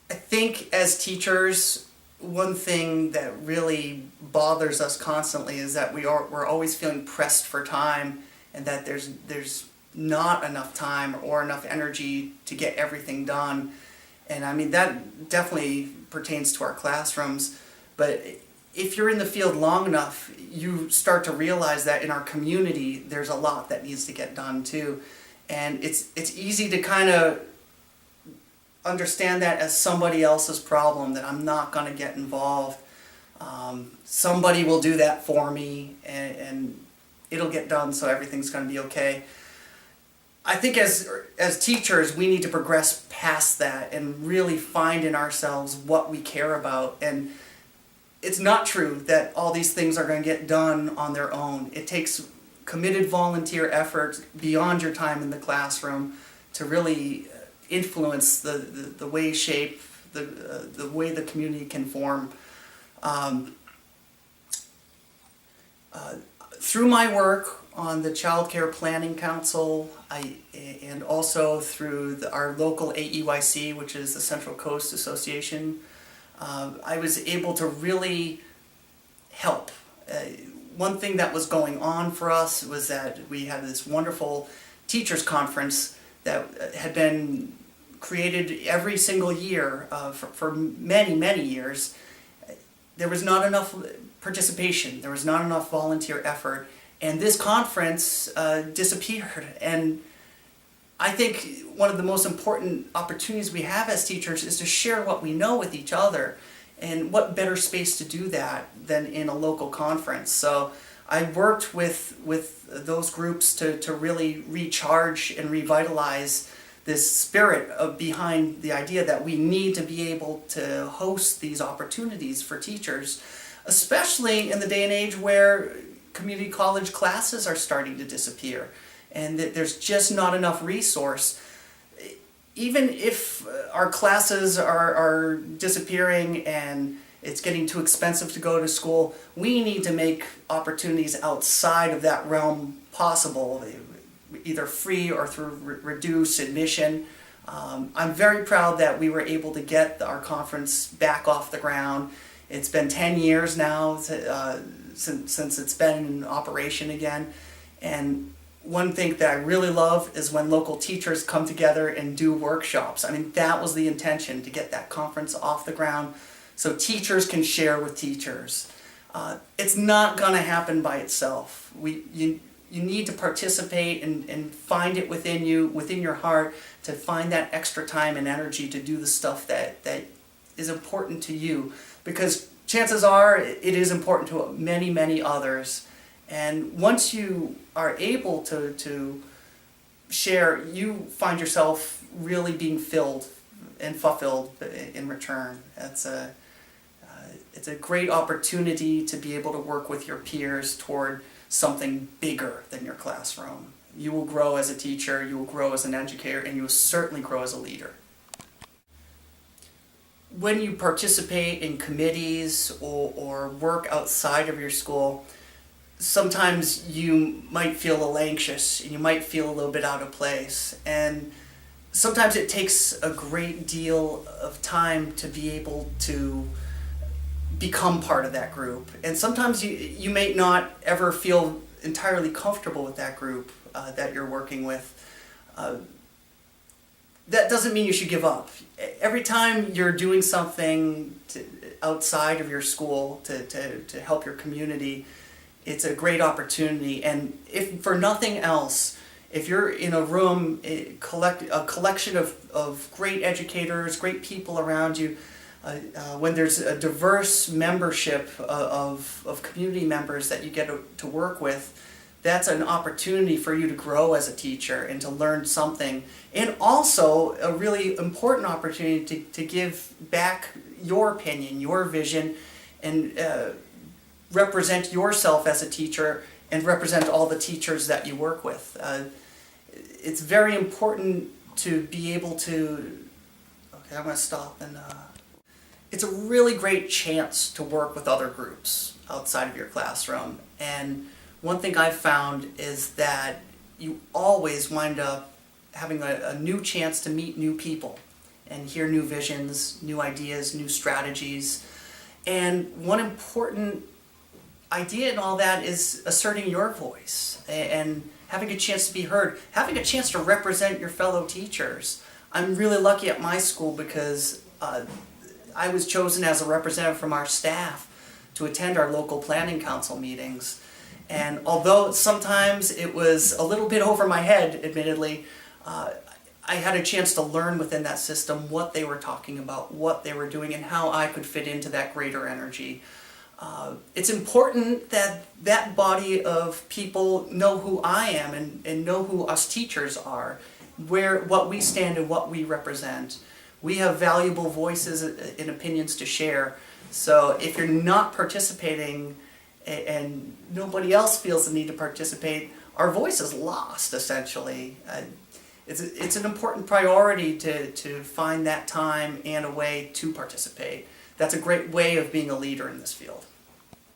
I think as teachers, one thing that really bothers us constantly is that we're always feeling pressed for time, and that there's not enough time or enough energy to get everything done. And I mean, that definitely pertains to our classrooms, but if you're in the field long enough, you start to realize that in our community there's a lot that needs to get done too. And it's easy to kind of understand that as somebody else's problem, that I'm not going to get involved. Somebody will do that for me, and it'll get done, so everything's going to be okay. I think as teachers, we need to progress past that and really find in ourselves what we care about. And it's not true that all these things are going to get done on their own. It takes committed volunteer effort beyond your time in the classroom to really influence the way shape, the way the community can form. Through my work on the Child Care Planning Council, and also through our local AEYC, which is the Central Coast Association, I was able to really help. One thing that was going on for us was that we had this wonderful teachers conference that had been created every single year for many, many years. There was not enough participation, there was not enough volunteer effort, and this conference disappeared. And I think one of the most important opportunities we have as teachers is to share what we know with each other, and what better space to do that than in a local conference. So I worked with those groups to really recharge and revitalize this spirit behind the idea that we need to be able to host these opportunities for teachers, especially in the day and age where community college classes are starting to disappear, and that there's just not enough resource. Even if our classes are disappearing and it's getting too expensive to go to school, we need to make opportunities outside of that realm possible, either free or through reduced admission. I'm very proud that we were able to get our conference back off the ground. It's been 10 years now since it's been in operation again. And one thing that I really love is when local teachers come together and do workshops. I mean, that was the intention, to get that conference off the ground so teachers can share with teachers. It's not going to happen by itself. You need to participate and find it within you, within your heart, to find that extra time and energy to do the stuff that is important to you. Because chances are it is important to many, many others. And once you are able to share, you find yourself really being filled and fulfilled in return. It's a great opportunity to be able to work with your peers toward something bigger than your classroom. You will grow as a teacher, you will grow as an educator, and you will certainly grow as a leader. When you participate in committees or work outside of your school, sometimes you might feel a little anxious and you might feel a little bit out of place. And sometimes it takes a great deal of time to be able to become part of that group. And sometimes you may not ever feel entirely comfortable with that group that you're working with. That doesn't mean you should give up. Every time you're doing something outside of your school to help your community, it's a great opportunity. And if for nothing else, if you're in a room, a collection of great educators, great people around you, when there's a diverse membership of community members that you get to work with, that's an opportunity for you to grow as a teacher and to learn something. And also a really important opportunity to give back your opinion, your vision, and represent yourself as a teacher and represent all the teachers that you work with. It's very important to be able to... Okay, I'm going to stop. And it's a really great chance to work with other groups outside of your classroom. And one thing I've found is that you always wind up having a new chance to meet new people. and hear new visions, new ideas, new strategies. And one important idea in all that is asserting your voice and having a chance to be heard, having a chance to represent your fellow teachers. I'm really lucky at my school because I was chosen as a representative from our staff to attend our local planning council meetings. And although sometimes it was a little bit over my head, admittedly, I had a chance to learn within that system what they were talking about, what they were doing, and how I could fit into that greater energy. It's important that that body of people know who I am and know who us teachers are, what we stand and what we represent. We have valuable voices and opinions to share. So if you're not participating and nobody else feels the need to participate, our voice is lost, essentially. It's an important priority to find that time and a way to participate. That's a great way of being a leader in this field.